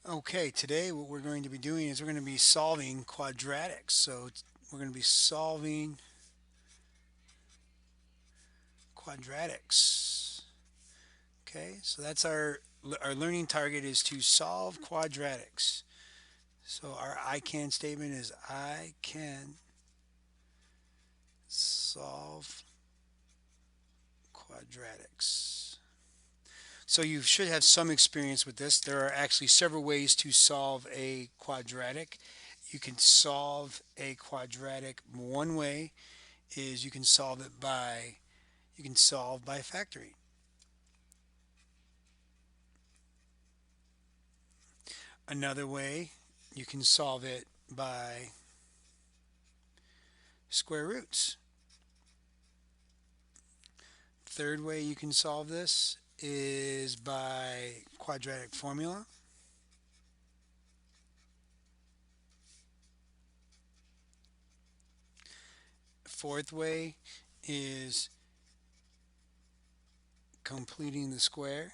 Okay, today what we're going to be doing is we're going to be solving quadratics. We're going to be solving quadratics. Okay, so that's our learning target is to solve quadratics. So our I can statement is I can solve quadratics. So you should have some experience with this. There are actually several ways to solve a quadratic. You can solve a quadratic one way is you can solve by factoring. Another way you can solve it by square roots. Third way you can solve this is by quadratic formula. Fourth way is completing the square.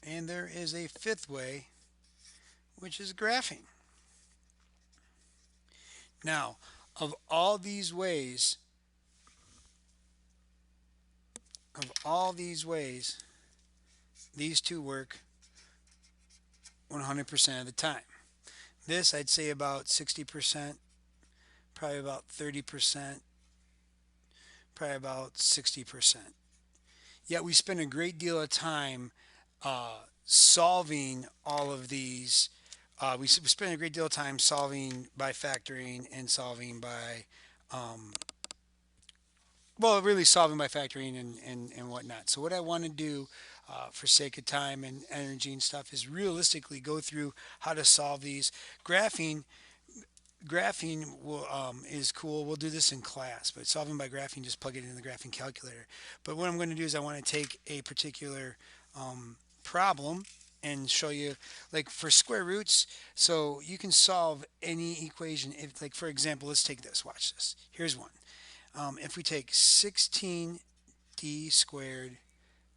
And there is a fifth way, which is graphing. Now, of all these ways, of all these ways, these two work 100% of the time. This I'd say about 60%, probably about 30%, probably about 60%. Yet we spend a great deal of time solving all of these. We spend a great deal of time solving by factoring and solving by, um, well, really solving by factoring and whatnot. So what I want to do for sake of time and energy and stuff is realistically go through how to solve these. Graphing is cool. We'll do this in class, but solving by graphing, just plug it in the graphing calculator. But what I'm going to do is I want to take a particular problem and show you, like for square roots. So you can solve any equation. If, like for example, let's take this. Watch this. Here's one. If we take 16d squared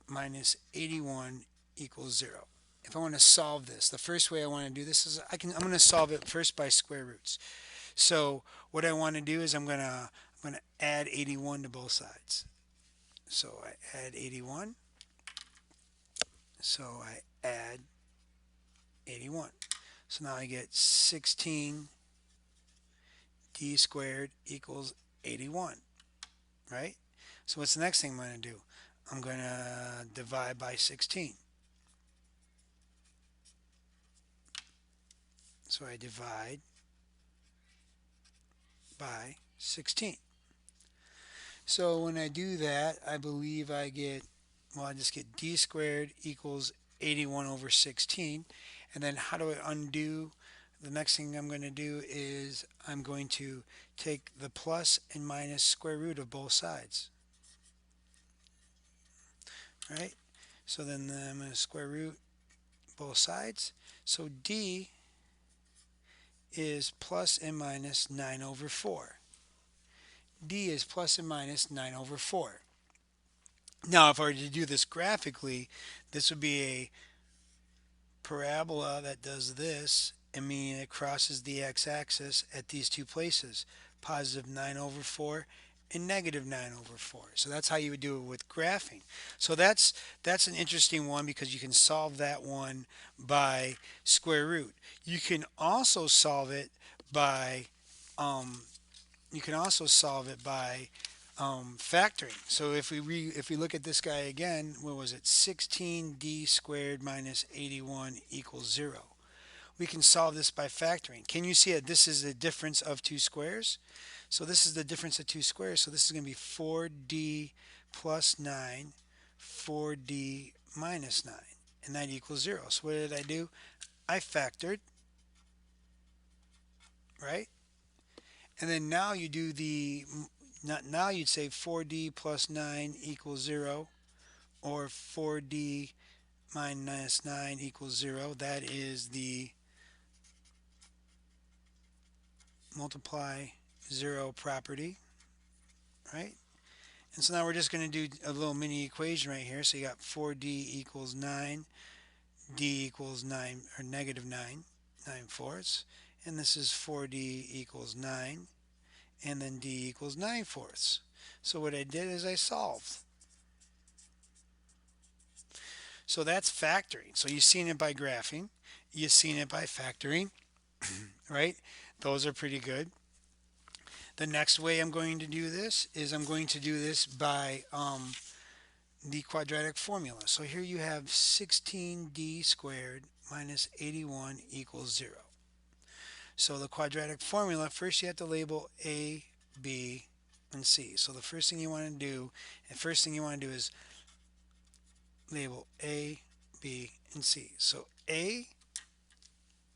minus 81 equals 0. If I want to solve this, the first way I want to do this is I'm going to solve it first by square roots. So what I want to do is I'm gonna add 81 to both sides. So I add 81. So I add 81. So now I get 16d squared equals 81, right? So what's the next thing I'm going to do? I'm going to divide by 16. So I divide by 16. So when I do that, I believe I get, well, I just get d squared equals 81 over 16. And then how do I undo? The next thing I'm going to do is I'm going to take the plus and minus square root of both sides, right? So then I'm going to square root both sides. So d is plus and minus 9 over 4. D is plus and minus 9 over 4. Now, if I were to do this graphically, this would be a parabola that does this, and meaning it crosses the x-axis at these two places, positive 9 over 4 and negative 9 over 4. So that's how you would do it with graphing. So that's an interesting one because you can solve that one by square root. You can also solve it by um, factoring. So if we look at this guy again, what was it? 16d squared minus 81 equals 0. We can solve this by factoring. Can you see that this is the difference of two squares? So this is the difference of two squares. So this is going to be 4d plus 9, 4d minus 9, and that equals 0. So what did I do? I factored, right? And then now you do the, now you'd say 4d plus 9 equals 0, or 4d minus 9 equals 0. That is the multiply 0 property, right? And so now we're just going to do a little mini equation right here. So you got 4d equals 9, d equals 9, or negative 9, 9 fourths. And this is 4d equals 9, and then d equals 9 fourths. So what I did is I solved. So that's factoring. So you've seen it by graphing. You've seen it by factoring, right? Those are pretty good. The next way I'm going to do this is I'm going to do this by the quadratic formula. So here you have 16d squared minus 81 equals 0. So the quadratic formula, first you have to label A, B, and C. So the first thing you want to do, is label A, B, and C. So A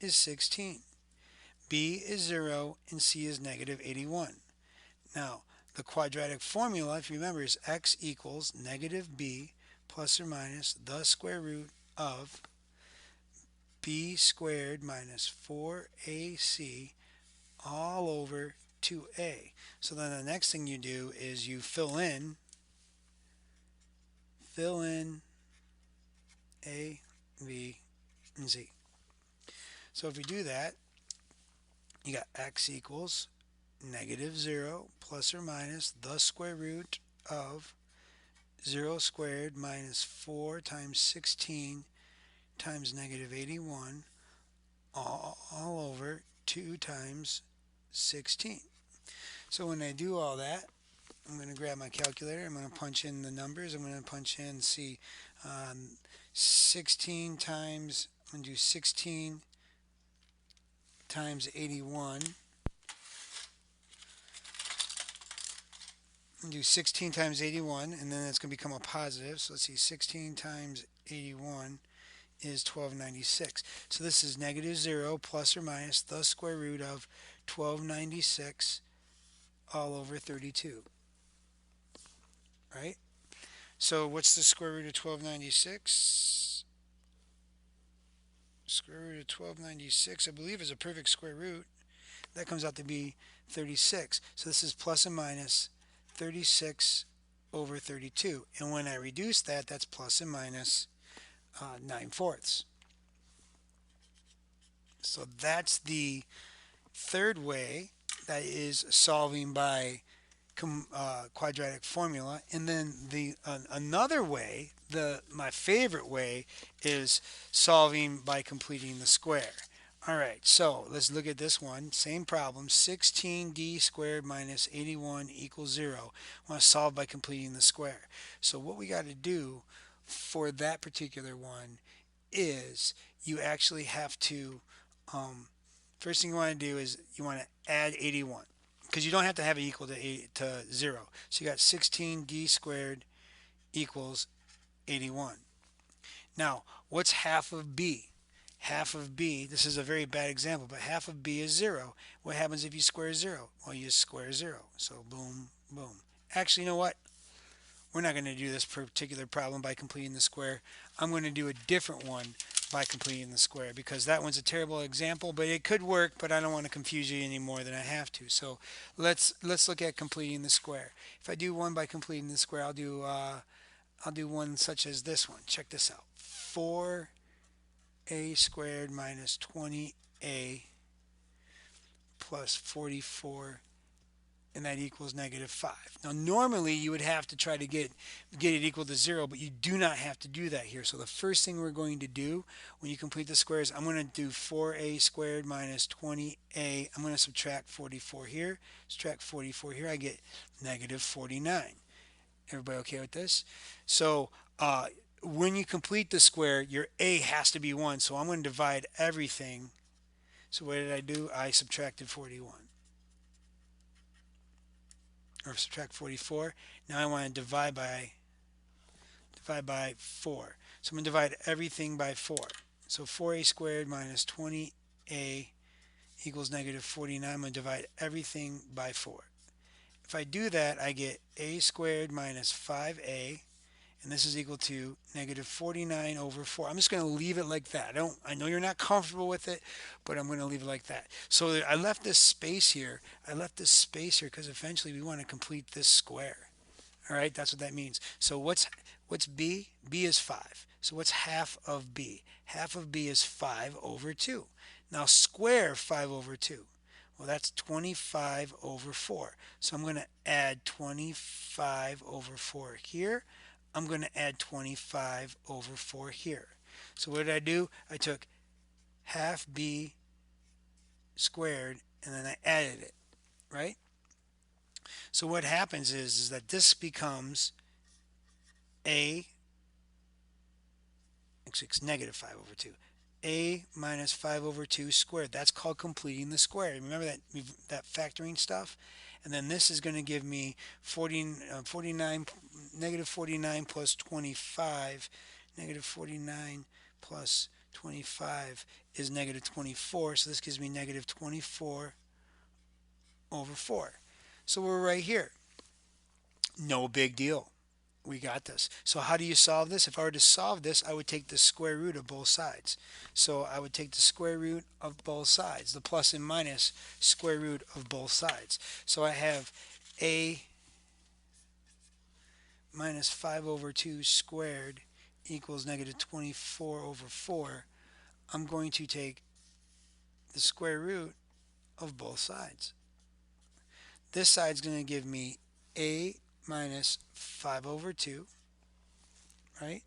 is 16, B is 0, and C is negative 81. Now, the quadratic formula, if you remember, is x equals negative b plus or minus the square root of b squared minus 4ac all over 2a. So then the next thing you do is you fill in a, b, and z. So if we do that, you got x equals negative 0 plus or minus the square root of 0 squared minus 4 times 16 times negative 81 all over 2 times 16. So when I do all that, I'm going to grab my calculator. I'm going to punch in the numbers. I'm going to punch in, see, 16 times, I'm going to do 16 times 81. I'm going to do 16 times 81, and then it's going to become a positive. So let's see, 16 times 81 is 1296. So this is negative 0 plus or minus the square root of 1296 all over 32. Right? So what's the square root of 1296? Square root of 1296, I believe, is a perfect square root. That comes out to be 36. So this is plus and minus 36 over 32. And when I reduce that, that's plus and minus 9 fourths. So that's the third way, that is solving by quadratic formula. And then the another way, my favorite way, is solving by completing the square. All right, so let's look at this one. Same problem, 16d squared minus 81 equals 0. I want to solve by completing the square. So what we got to do for that particular one is you actually have to, first thing you want to do is you want to add 81, because you don't have to have it equal to 0. So you got 16d squared equals 81. Now, what's half of b? Half of b, this is a very bad example, but half of b is 0. What happens if you square 0? Well, you square 0. So boom, boom. Actually, you know what? We're not going to do this particular problem by completing the square. I'm going to do a different one by completing the square, because that one's a terrible example, but it could work, but I don't want to confuse you any more than I have to. So let's look at completing the square. If I do one by completing the square, I'll do one such as this one. Check this out. 4a squared minus 20a plus 44, and that equals negative 5. Now normally you would have to try to get it equal to 0, but you do not have to do that here. So the first thing we're going to do when you complete the squares, I'm going to do 4a squared minus 20a. I'm going to subtract 44 here, subtract 44 here. I get negative 49. Everybody okay with this? So when you complete the square, your a has to be 1. So I'm going to divide everything. So what did I do? I subtracted 41. Or subtract 44. Now I want to divide by 4. So I'm going to divide everything by 4. So 4a squared minus 20a equals negative 49. I'm going to divide everything by 4. If I do that, I get a squared minus 5a, and this is equal to negative 49 over 4. I'm just going to leave it like that. I know you're not comfortable with it, but I'm going to leave it like that. So I left this space here. because eventually we want to complete this square. All right, that's what that means. So what's b? B is 5. So what's half of b? Half of b is 5 over 2. Now square 5 over 2. Well, that's 25 over 4. So I'm going to add 25 over 4 here. I'm going to add 25 over 4 here. So what did I do? I took half b squared and then I added it, right? So what happens is that this becomes a, actually it's negative 5 over 2. A minus 5 over 2 squared. That's called completing the square. Remember that factoring stuff? And then this is going to give me 49, negative 49 plus 25. Negative 49 plus 25 is negative 24. So this gives me negative 24 over 4. So we're right here. No big deal. We got this. So how do you solve this? If I were to solve this, I would take the square root of both sides. So I would take the square root of both sides, the plus and minus square root of both sides. So I have a minus 5 over 2 squared equals negative 24 over 4. I'm going to take the square root of both sides. This side's going to give me a minus 5 over 2, right?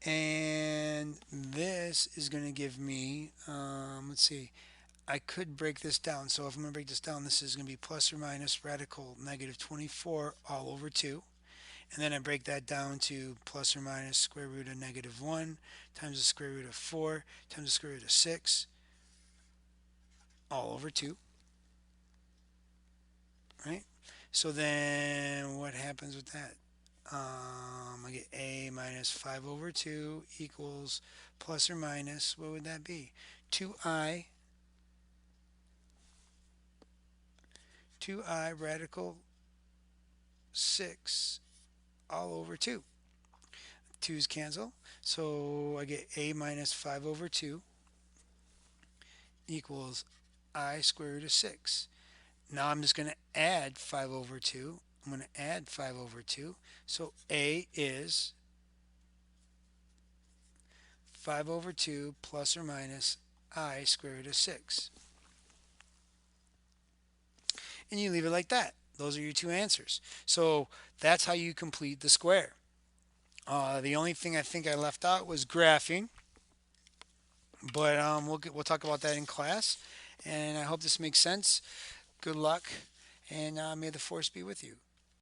And this is going to give me, let's see, I could break this down. So if I'm going to break this down, this is going to be plus or minus radical negative 24 all over 2. And then I break that down to plus or minus square root of negative 1 times the square root of 4 times the square root of 6 all over 2, right? So then what happens with that? I get a minus 5 over 2 equals plus or minus, what would that be? 2i 2i radical 6 all over 2. 2's cancel. So I get a minus 5 over 2 equals I square root of 6. Now I'm just going to add 5 over 2. I'm going to add 5 over 2. So a is 5 over 2 plus or minus I square root of 6. And you leave it like that. Those are your two answers. So that's how you complete the square. The only thing I think I left out was graphing, but we'll talk about that in class. And I hope this makes sense. Good luck, and may the force be with you.